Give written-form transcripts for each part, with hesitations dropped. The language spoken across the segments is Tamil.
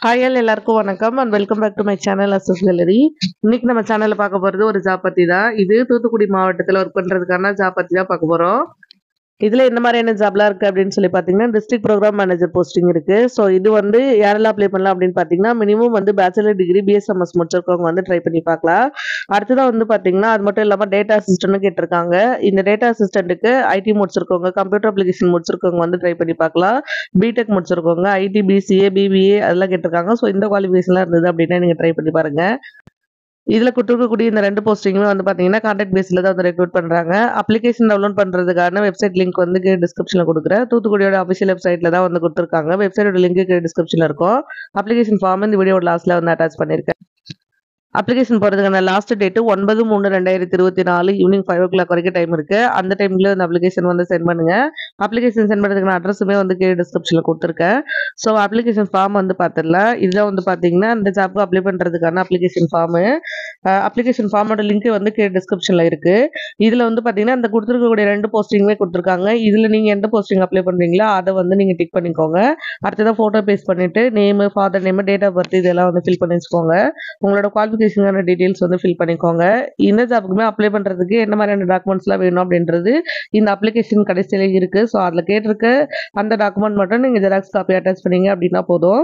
ஹாய் ஆல் எல்லாருக்கும் வணக்கம் and welcome back to my channel அசஸ் கேலரி. இன்னைக்கு நம்ம சேனல்ல பார்க்க போறது ஒரு ஜாப் பத்தி தான். இது தூத்துக்குடி மாவட்டத்தில் ஒர்க் பண்றதுக்கான ஜாப் பத்தி தான் பார்க்க போறோம். இதுல என்ன மாதிரியான ஜாப்லாம் இருக்கு அப்படின்னு சொல்லி பாத்தீங்கன்னா டிஸ்ட்ரிக்ட் ப்ரோக்ராம் மேனேஜர் போஸ்டிங் இருக்கு. ஸோ இது வந்து யாரெல்லாம் அப்ளை பண்ணலாம் அப்படின்னு பாத்தீங்கன்னா மினிமம் வந்து பேச்சுலர் டிகிரி பிஎஸ்எம்எஸ் முடிச்சிருக்கவங்க வந்து ட்ரை பண்ணி பார்க்கலாம். அடுத்ததான் வந்து பாத்தீங்கன்னா அது மட்டும் இல்லாம டேட்டா அசிஸ்டன்ட் கேட்டிருக்காங்க. இந்த டேட்டா அசிஸ்டன்ட்டுக்கு ஐடி முடிச்சிருக்கவங்க கம்ப்யூட்டர் அப்ளிகேஷன் முடிச்சிருக்கவங்க வந்து ட்ரை பண்ணி பார்க்கலாம். பிடெக் முடிச்சிருக்கவங்க ஐடி பிசிஏ பிபிஏ அதெல்லாம் கேட்டிருக்காங்க. ஸோ இந்த குவாலிஃபிகேஷன்லாம் இருந்தது அப்படின்னா நீங்க ட்ரை பண்ணி பாருங்க. இதுல கொடுக்கக்கூடிய இந்த 2 போஸ்டிங்குமே வந்து பாத்தீங்கன்னா கான்ட்ராக்ட் பேஸ்ல தான் வந்து ரெக்ரூட் பண்றாங்க. அப்ளிகேஷன் டவுன்லோட் பண்றதுக்கான வெப்சைட் லிங்க் வந்து டிஸ்கிரிப்ஷன்ல கொடுக்குறேன். தூத்துக்குடியோட அஃபிஷியல் வெப்சைட்ல தான் வந்து கொடுத்துருக்காங்க. வெப்சைட்டோட லிங்க் டிஸ்கிரிப்ஷன்ல இருக்கும். அப்ளிகேஷன் ஃபார்ம் இந்த வீடியோட லாஸ்ட்ல வந்து அட்டாச் பண்ணிருக்கேன். அப்ளிகேஷன் போறதுக்கான லாஸ்ட் டேட் 9/3/2024 ஈவினிங் 5 o'clock வரைக்கும் டைம் இருக்கு. அந்த டைம்ல இந்த அப்ளிகேஷன் வந்து சென்ட் பண்ணுங்க. அப்ளிகேஷன் சென்ட் பண்ணுறதுக்கான அட்ரஸுமே வந்து டிஸ்கிரிப்ஷன்ல கொடுத்துருக்கேன். ஸோ அப்ளிகேஷன் ஃபார்ம் வந்து பார்த்துடலாம். இதுதான் வந்து பார்த்தீங்கன்னா இந்த ஜாப்க்கு அப்ளை பண்ணுறதுக்கான அப்ளிகேஷன் ஃபார்மு. அப்ளிகேஷன் ஃபார்மோட லிங்க் வந்து டிஸ்கிரிப்ஷன்ல இருக்கு. இதுல வந்து பார்த்தீங்கன்னா இந்த கொடுத்துருக்கக்கூடிய 2 போஸ்டிங்குமே கொடுத்துருக்காங்க. இதுல நீங்க எந்த போஸ்டிங் அப்ளை பண்றீங்களோ அதை வந்து நீங்க டிக் பண்ணிக்கோங்க. அடுத்ததான் போட்டோ பேஸ்ட் பண்ணிட்டு name, father name, date of birth இதெல்லாம் வந்து ஃபில் பண்ணி வச்சுக்கோங்க. உங்களோட குவாலிஃபிகேஷனான டீடைல்ஸ் வந்து ஃபில் பண்ணிக்கோங்க. இந்த ஜாப்புக்குமே அப்ளை பண்றதுக்கு என்ன மாதிரியான டாக்குமெண்ட்ஸ்லாம் வேணும் அப்படின்றது இந்த அப்ளிகேஷன் கடைசியில இருக்கு. ஸோ அதில் கேட்டிருக்க அந்த டாக்குமெண்ட் மட்டும் நீங்கள் ஜெராக்ஸ் காப்பி அட்டாச் பண்ணீங்க அப்படின்னா போதும்.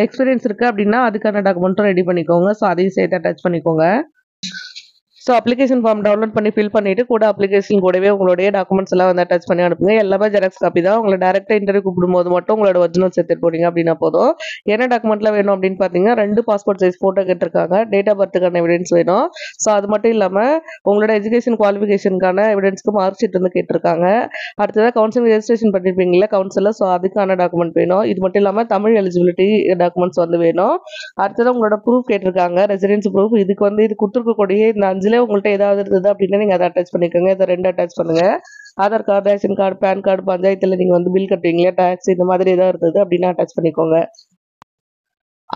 எக்ஸ்பீரியன்ஸ் இருக்கு அப்படின்னா அதுக்கான டாக்குமெண்ட்டும் ரெடி பண்ணிக்கோங்க. ஸோ அதையும் சேர்த்து அட்டாச் பண்ணிக்கோங்க. ஸோ அப்ளிகேஷன் ஃபார்ம் டவுன்லோட் பண்ணி ஃபில் பண்ணிட்டு கூட அப்ளிகேஷன் கூடவே உங்களுடைய டாக்குமெண்ட்ஸ் எல்லாம் வந்து அட்டாச் பண்ணி அனுப்புங்க. எல்லாமே ஜெராக்ஸ் காப்பி தான். உங்களை டேரக்டா இன்டர்வியூ கூப்பிடும்போது மட்டும் உங்களோட ஒரிஜினல் சேர்த்துட்டு போறீங்க அப்படின்னா போதும். என்ன டாக்குமெண்ட்லாம் வேணும் அப்படின்னு பார்த்தீங்கன்னா 2 பாஸ்போர்ட் சைஸ் ஃபோட்டோ கேட்டிருக்காங்க. டேட் ஆஃப் பர்த்துக்கான எவிடன்ஸ் வேணும். ஸோ அது மட்டும் இல்லாமல் உங்களோட எஜுகேஷன் குவாலிஃபிகேஷனுக்கான எவிடன்ஸ்க்கு மார்க் ஷீட் வந்து கேட்டிருக்காங்க. அடுத்ததாக கவுன்சிலிங் ரெஜிஸ்ட்ரேஷன் பண்ணிருப்பீங்களா கவுன்சிலர், ஸோ அதுக்கான டாக்குமெண்ட் வேணும். இது மட்டும் இல்லாமல் தமிழ் எலிஜிபிலிட்டி டாக்குமெண்ட்ஸ் வந்து வேணும். அடுத்ததாக உங்களோட ப்ரூஃப் கேட்டிருக்காங்க, ரெசிடென்ஸ் ப்ரூஃப். இதுக்கு வந்து இது கொடுத்துருக்கக்கூடிய இந்த 5 உங்கள்கிட்ட ஏதாவது இருந்தது அப்படின்னா நீங்க அதை அட்டாச் பண்ணிக்கோங்க. இதை 2 அட்டாச் பண்ணுங்க. Aadhaar card, ration card, PAN card, பஞ்சாயத்துல நீங்க வந்து பில் கட்டுவீங்களா, டாக்ஸ் இந்த மாதிரி ஏதாவது இருந்தது அப்படின்னா அட்டாச் பண்ணிக்கோங்க.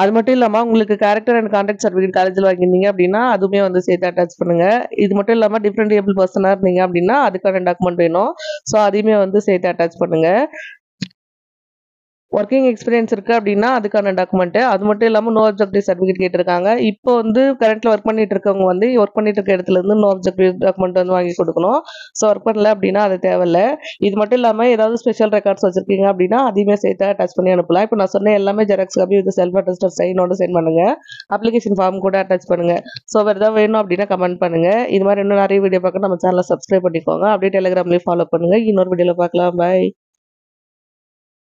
அது மட்டும் இல்லாம உங்களுக்கு கேரக்டர் அண்ட் கான்டாக்ட் சர்டிஃபிகேட் காலேஜில் வாங்கியிருந்தீங்க அப்படின்னா அதுவுமே வந்து சேர்த்து அட்டாச் பண்ணுங்க. இது மட்டும் இல்லாம டிஃப்ரெண்ட் ஏபிள் பர்சனா இருந்தீங்க அப்படின்னா அதுக்கான டாக்குமெண்ட் வேணும். ஸோ அதையுமே வந்து சேர்த்து அட்டாச் பண்ணுங்க. ஒர்க்கிங் எக்ஸ்பீரியன்ஸ் இருக்கு அப்படின்னா அதுக்கான டாக்குமெண்ட். அது மட்டும் இல்லாமல் நோ அப்ஜெக்டிவ் சர்டிஃபிகேட் கேட்டிருக்காங்க. இப்போ வந்து கரண்ட்ல ஒர்க் பண்ணிட்டு இருக்கவங்க வந்து ஒர்க் பண்ணிட்டு இருக்க இடத்துல இருந்து நோ அப்ஜெக்டிவ் டாக்குமெண்ட் வந்து வாங்கி கொடுக்கணும். ஸோ ஒர்க் பண்ணல அப்படின்னா அது தேவையில்ல. இது மட்டும் இல்லாமல் ஏதாவது ஸ்பெஷல் ரெக்கார்ட்ஸ் வச்சிருக்கீங்க அப்படின்னா அதையுமே சேர்த்து அட்டாச் பண்ணி அனுப்பலாம். இப்போ நான் சொன்ன எல்லாமே xerox copy with self attested சைனோட சென்ட் பண்ணுங்க. அப்ளிகேஷன் ஃபார்ம் கூட அட்டாச் பண்ணுங்க. ஸோ வேறு ஏதாவது வேணும் அப்படின்னா கமெண்ட் பண்ணுங்க. இது மாதிரி இன்னும் நிறைய வீடியோ பார்க்க நம்ம சேனலை சப்ஸ்கிரைப் பண்ணிக்கோங்க. அப்படியே டெலிகிராம்லேயே ஃபாலோ பண்ணுங்க. இன்னொரு வீடியோவில் பார்க்கலாம். பாய்.